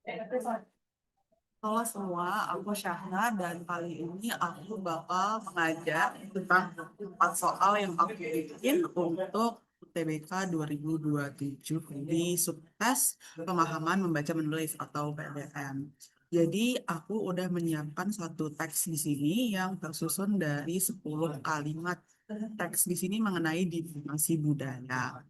Halo semua, aku Syahna dan kali ini aku bakal mengajar tentang 4 soal yang aku bikin untuk UTBK 2027 di subtes pemahaman membaca menulis atau PBM. Jadi aku udah menyiapkan satu teks di sini yang tersusun dari 10 kalimat. Teks di sini mengenai diplomasi budaya.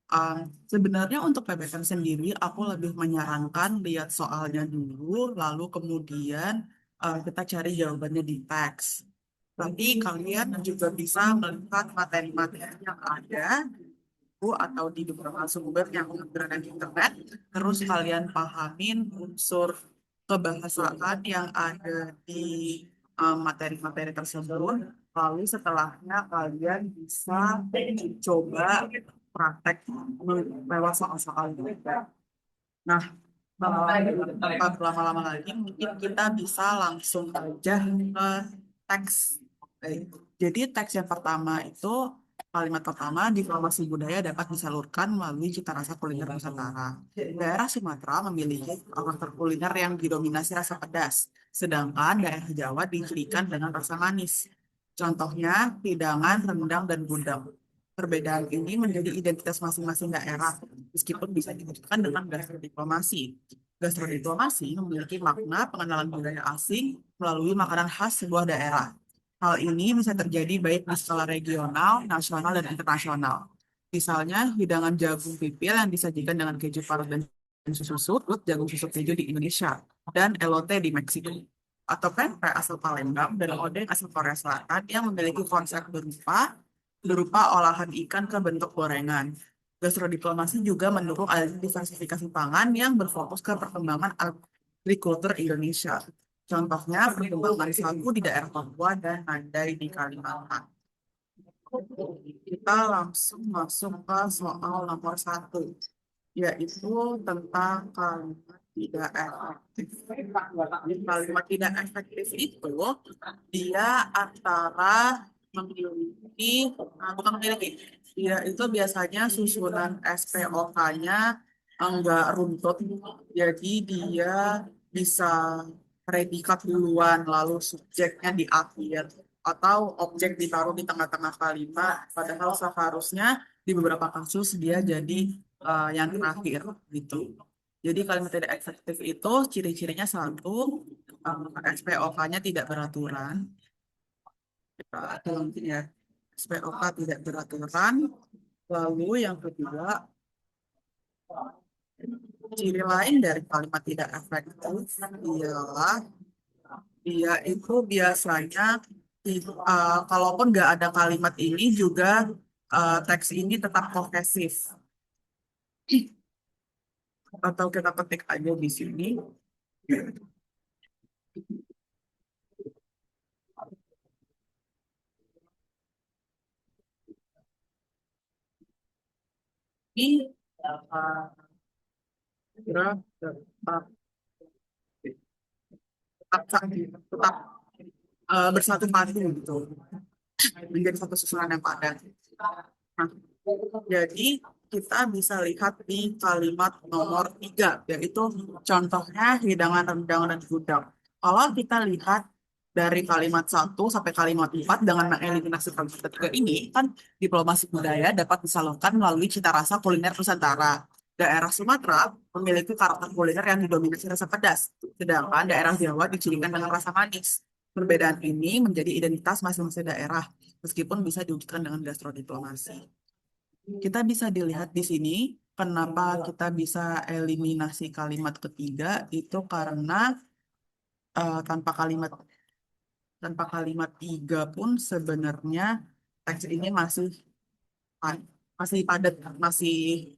Um, Sebenarnya untuk PPM sendiri, aku lebih menyarankan lihat soalnya dulu, lalu kemudian kita cari jawabannya di teks. Tapi kalian juga bisa melihat materi-materi yang ada di buku atau di beberapa sumber yang berada di internet. Terus kalian pahamin unsur kebahasaan yang ada di materi-materi tersebut. Lalu setelahnya kalian bisa coba praktek lewat soal-soal juga. Nah, tanpa berlama-lama lagi, mungkin kita bisa langsung aja ke teks. Jadi teks yang pertama itu, kalimat pertama, diplomasi budaya dapat disalurkan melalui cita rasa kuliner Nusantara. Daerah Sumatera memiliki karakter kuliner yang didominasi rasa pedas, sedangkan daerah Jawa dicirikan dengan rasa manis. Contohnya, hidangan, rendang, dan gudeg. Perbedaan ini menjadi identitas masing-masing daerah, meskipun bisa diwujudkan dengan gastrodiplomasi. Gastrodiplomasi memiliki makna pengenalan budaya asing melalui makanan khas sebuah daerah. Hal ini bisa terjadi baik di skala regional, nasional, dan internasional. Misalnya, hidangan jagung pipil yang disajikan dengan keju parut dan susu sudut, jagung susu keju di Indonesia, dan elote di Meksiko. Atau pempek asal Palembang dan odeng asal Korea Selatan yang memiliki konsep berupa olahan ikan ke bentuk gorengan. Gastrodiplomasi juga mendukung adanya diversifikasi pangan yang berfokus ke perkembangan agrikultur Indonesia. Contohnya, perkembangan sagu di daerah Papua dan Mandai di Kalimantan. Kita langsung masuk ke soal nomor 1, yaitu tentang kalimat tidak efektif. Kalimat tidak efektif itu dia antara memiliki, bukan memiliki, dia itu biasanya susunan SPOK-nya enggak runtut, jadi dia bisa predikat duluan, lalu subjeknya di akhir, atau objek ditaruh di tengah-tengah kalimat, padahal seharusnya di beberapa kasus dia jadi yang terakhir gitu. Jadi kalimat tidak efektif itu ciri-cirinya satu, SPOK-nya tidak beraturan. Kita ada mungkin ya, SPOK tidak beraturan. Lalu yang kedua, ciri lain dari kalimat tidak efektif ialah dia itu biasanya kalaupun nggak ada kalimat ini juga teks ini tetap kohesif. Atau kita ketik aja di sini. Ini kira tetap tetap bersatu padu gitu, menjadi satu susunan yang padat. Nah, jadi kita bisa lihat di kalimat nomor 3, yaitu contohnya hidangan rendang dan gudeg. Kalau kita lihat dari kalimat 1 sampai kalimat 4 dengan mengeliminasi kalimat ketiga ini, kan diplomasi budaya dapat disalurkan melalui cita rasa kuliner Nusantara. Daerah Sumatera memiliki karakter kuliner yang didominasi rasa pedas, sedangkan daerah Jawa dicirikan dengan rasa manis. Perbedaan ini menjadi identitas masing-masing daerah, meskipun bisa diwujudkan dengan gastrodiplomasi. Kita bisa dilihat di sini, kenapa kita bisa eliminasi kalimat ketiga, itu karena eh, tanpa kalimat tanpa kalimat tiga pun sebenarnya teks ini masih padat, masih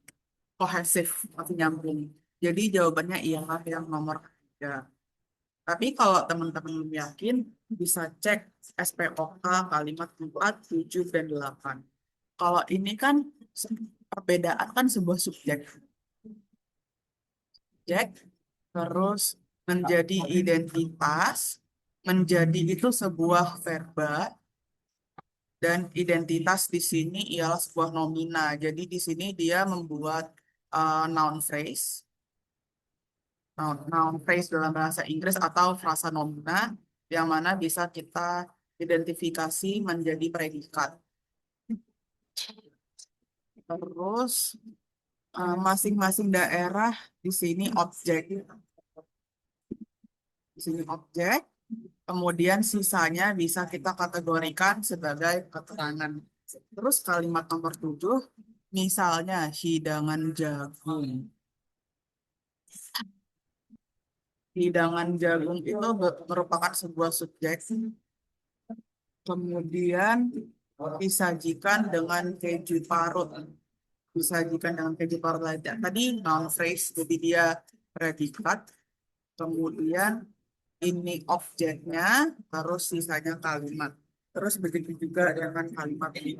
kohesif, masih nyambung. Jadi jawabannya ialah yang nomor 3. Tapi kalau teman-teman yakin, bisa cek SPOK kalimat 4, 7, dan 8. Kalau ini kan perbedaan kan sebuah subjek. Subjek, terus menjadi identitas, menjadi itu sebuah verba, dan identitas di sini ialah sebuah nomina. Jadi di sini dia membuat noun phrase. noun phrase dalam bahasa Inggris atau frasa nomina yang mana bisa kita identifikasi menjadi predikat. Terus masing-masing daerah di sini objek. Di sini objek, kemudian sisanya bisa kita kategorikan sebagai keterangan. Terus kalimat nomor 7, misalnya hidangan jagung. Hidangan jagung itu merupakan sebuah subjek, kemudian disajikan dengan keju parut. Disajikan dengan keju parut lainnya. Tadi noun phrase, jadi dia predikat, kemudian ini objeknya, terus sisanya kalimat. Terus begitu juga dengan kalimat ini.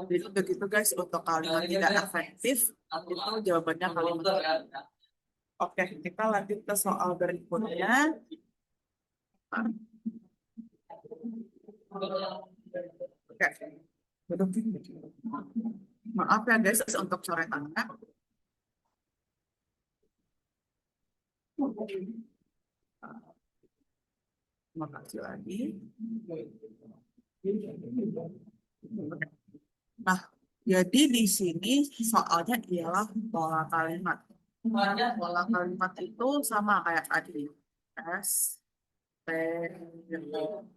Jadi begitu guys, untuk kalimat tidak efektif, itu jawabannya kalimat. Oke, kita lanjut ke soal berikutnya. Oke. Maaf ya guys untuk coretannya. Terima kasih lagi. Nah, jadi di sini soalnya ialah pola kalimat. Pola kalimat itu sama kayak tadi. S, T,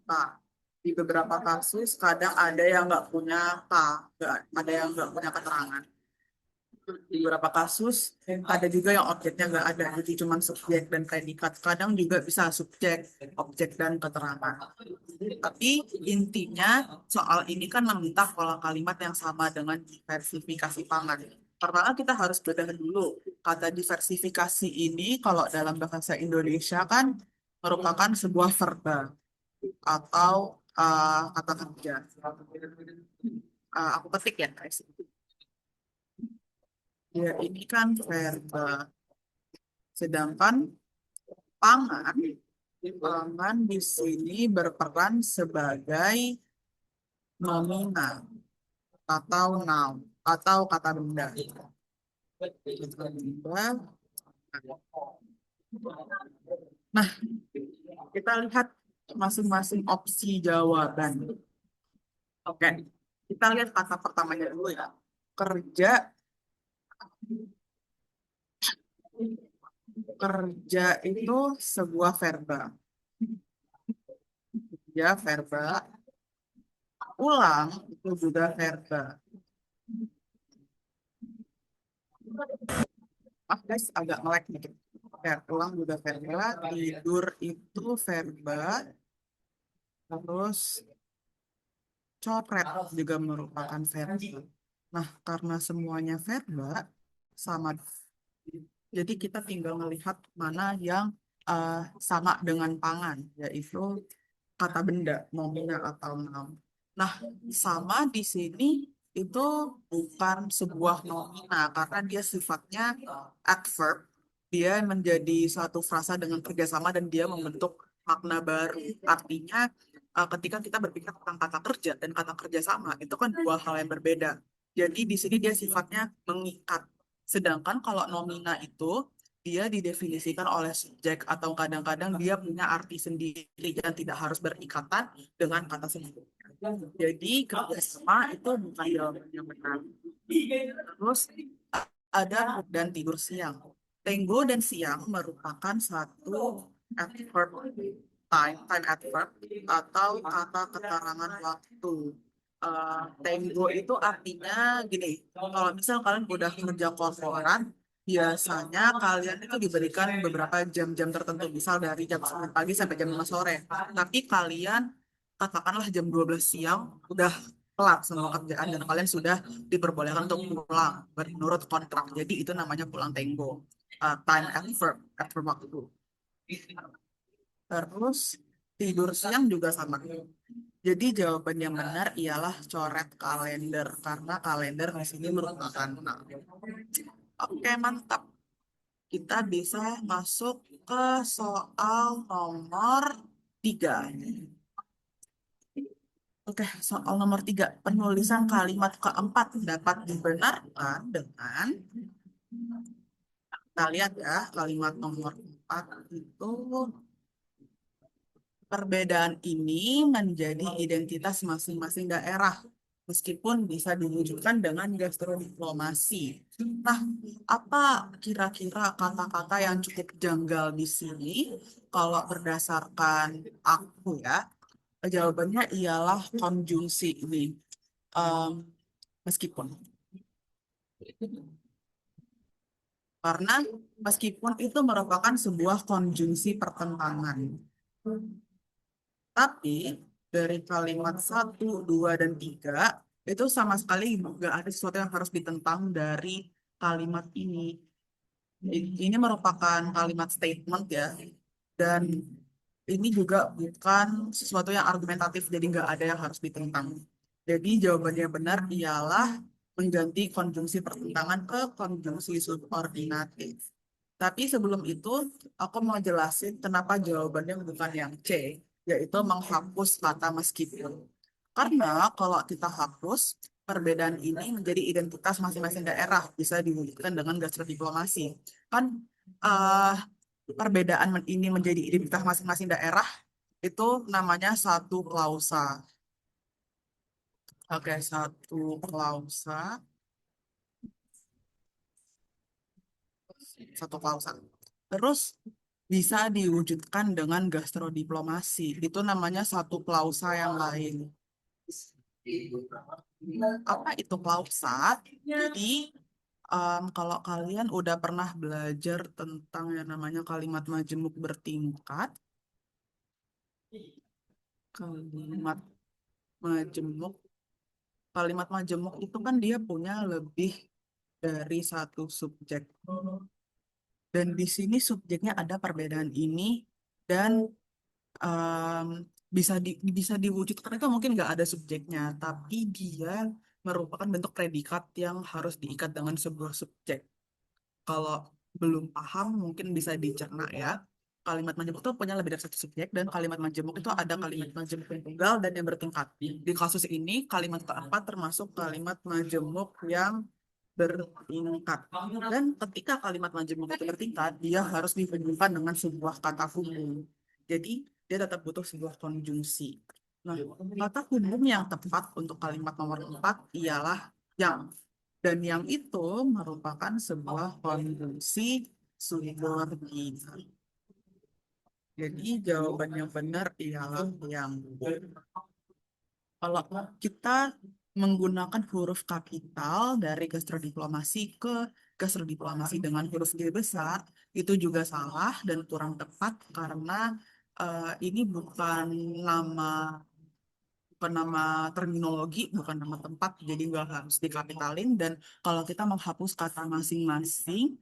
K. Di beberapa kasus kadang ada yang nggak punya K, ada yang nggak punya keterangan. Di beberapa kasus ada juga yang objeknya nggak ada, jadi cuma subjek dan predikat. Kadang juga bisa subjek, objek dan keterangan. Tapi intinya soal ini kan meminta pola kalimat yang sama dengan diversifikasi pangan. Pertama kita harus bedah dulu kata diversifikasi ini kalau dalam bahasa Indonesia kan merupakan sebuah verba atau kata kerja. Aku ketik ya guys. Ya, ini kan verba. Sedangkan pangan, pangan di sini berperan sebagai nomina atau noun atau kata benda. Nah, kita lihat masing-masing opsi jawaban. Oke, kita lihat kata pertamanya dulu ya. Kerja. Kerja itu sebuah verba. Ya, verba. Ulang itu juga verba. Guys, agak melek dikit. Ulang juga verba. Tidur itu verba. Terus coret juga merupakan verba. Nah, karena semuanya verba sama, jadi kita tinggal melihat mana yang sama dengan pangan, yaitu kata benda, nomina atau noun. Nah, sama di sini itu bukan sebuah nomina karena dia sifatnya adverb. Dia menjadi suatu frasa dengan kerjasama dan dia membentuk makna baru. Artinya ketika kita berpikir tentang kata kerja dan kata kerjasama itu kan dua hal yang berbeda. Jadi di sini dia sifatnya mengikat. Sedangkan kalau nomina itu dia didefinisikan oleh subjek atau kadang-kadang dia punya arti sendiri dan tidak harus berikatan dengan kata sebelumnya. Jadi kerjasama itu bukan jawaban yang benar. Terus ada dan tidur siang. Tenggo dan siang merupakan satu adverb time adverb atau kata keterangan waktu. Tenggo itu artinya gini, kalau misal kalian udah kerja korporat, biasanya kalian itu diberikan beberapa jam-jam tertentu, misal dari jam 9 pagi sampai jam 5 sore. Tapi kalian katakanlah jam 12 siang udah kelar semua kerjaan dan kalian sudah diperbolehkan untuk pulang menurut kontrak. Jadi itu namanya pulang tenggo. Time adverb waktu. Terus tidur siang juga sama. Jadi jawaban yang benar ialah coret kalender karena kalender di sini merupakan noun. Oke, mantap. Kita bisa masuk ke soal nomor 3. Oke, soal nomor 3. Penulisan kalimat keempat dapat dibenarkan dengan, kita lihat ya, kalimat nomor keempat itu perbedaan ini menjadi identitas masing-masing daerah, meskipun bisa diwujudkan dengan gastrodiplomasi. Nah, apa kira-kira kata-kata yang cukup janggal di sini? Kalau berdasarkan aku ya, jawabannya ialah konjungsi ini. Em, meskipun. Karena meskipun itu merupakan sebuah konjungsi pertentangan. Tapi dari kalimat satu, dua, dan tiga, itu sama sekali nggak ada sesuatu yang harus ditentang dari kalimat ini. Ini merupakan kalimat statement ya. Dan ini juga bukan sesuatu yang argumentatif, jadi nggak ada yang harus ditentang. Jadi jawabannya yang benar ialah mengganti konjungsi pertentangan ke konjungsi subordinatif. Tapi sebelum itu, aku mau jelasin kenapa jawabannya bukan yang C, yaitu menghapus kata meskipun. Karena kalau kita hapus, perbedaan ini menjadi identitas masing-masing daerah, bisa diwujudkan dengan gastrodiplomasi. Kan eh, perbedaan ini menjadi identitas masing-masing daerah, itu namanya satu klausa. Oke, satu klausa, satu klausa. Terus bisa diwujudkan dengan gastrodiplomasi. Itu namanya satu klausa yang lain. Apa itu klausa? Jadi, kalau kalian udah pernah belajar tentang yang namanya kalimat majemuk bertingkat, kalimat majemuk, kalimat majemuk itu kan dia punya lebih dari satu subjek. Dan di sini subjeknya ada perbedaan ini dan em, bisa diwujudkan itu mungkin nggak ada subjeknya, tapi dia merupakan bentuk predikat yang harus diikat dengan sebuah subjek. Kalau belum paham, mungkin bisa dicerna ya. Kalimat majemuk itu punya lebih dari satu subjek, dan kalimat majemuk itu ada kalimat majemuk yang tunggal dan yang bertingkat. Di kasus ini, kalimat keempat termasuk kalimat majemuk yang bertingkat. Dan ketika kalimat majemuk itu bertingkat, dia harus dihubungkan dengan sebuah kata hubung. Jadi, dia tetap butuh sebuah konjungsi. Nah, kata hubung yang tepat untuk kalimat nomor 4 ialah yang. Dan yang itu merupakan sebuah konjungsi subordinat. Jadi jawaban yang benar ialah yang kalau kita menggunakan huruf kapital dari gastrodiplomasi ke gastrodiplomasi dengan huruf G besar, itu juga salah dan kurang tepat karena ini bukan nama terminologi, bukan nama tempat, jadi nggak harus dikapitalin. Dan kalau kita menghapus kata masing-masing,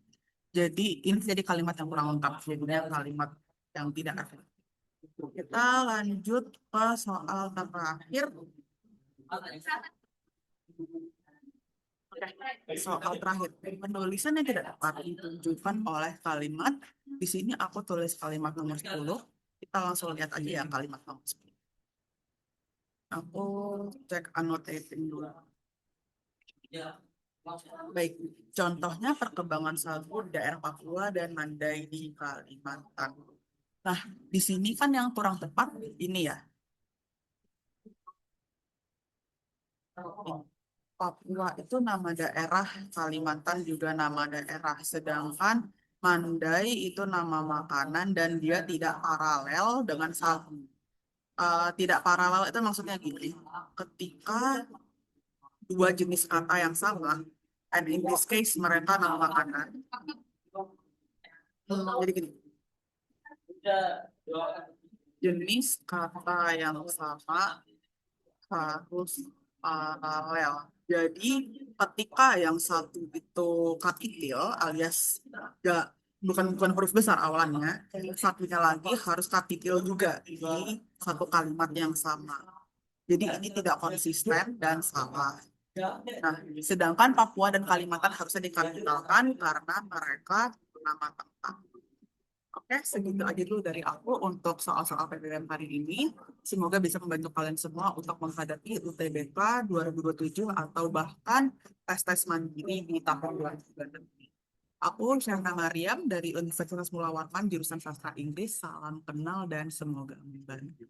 jadi ini jadi kalimat yang kurang lengkap, jadinya kalimat yang tidak efektif. Kita lanjut ke soal terakhir. Soal terakhir, penulisan yang tidak dapat ditunjukkan oleh kalimat. Di sini aku tulis kalimat nomor 10. Kita langsung lihat aja ya kalimat nomor 10. Aku cek annotating dulu. Baik, contohnya perkembangan sagu daerah Papua dan Mandai di Kalimantan. Nah, di sini kan yang kurang tepat ini ya. Papua itu nama daerah, Kalimantan juga nama daerah. Sedangkan Mandai itu nama makanan dan dia tidak paralel dengan sagu. Tidak paralel itu maksudnya gini. Ketika dua jenis kata yang sama, and in this case mereka nama makanan. Jadi gini, jenis kata yang sama harus paralel. Jadi ketika yang satu itu kapitil alias gak bukan huruf besar awalnya, satunya lagi harus kapitil juga di satu kalimat yang sama. Jadi ini tidak konsisten dan salah. Nah, sedangkan Papua dan Kalimantan harusnya dikapitalkan karena mereka nama tempat. Oke, segitu aja dulu dari aku untuk soal-soal PPKN hari ini. Semoga bisa membantu kalian semua untuk menghadapi UTBK 2027 atau bahkan tes-tes mandiri di tahun 2023. Aku Syahna Mariam dari Universitas Mula Warman, jurusan Sastra Inggris. Salam kenal dan semoga membantu.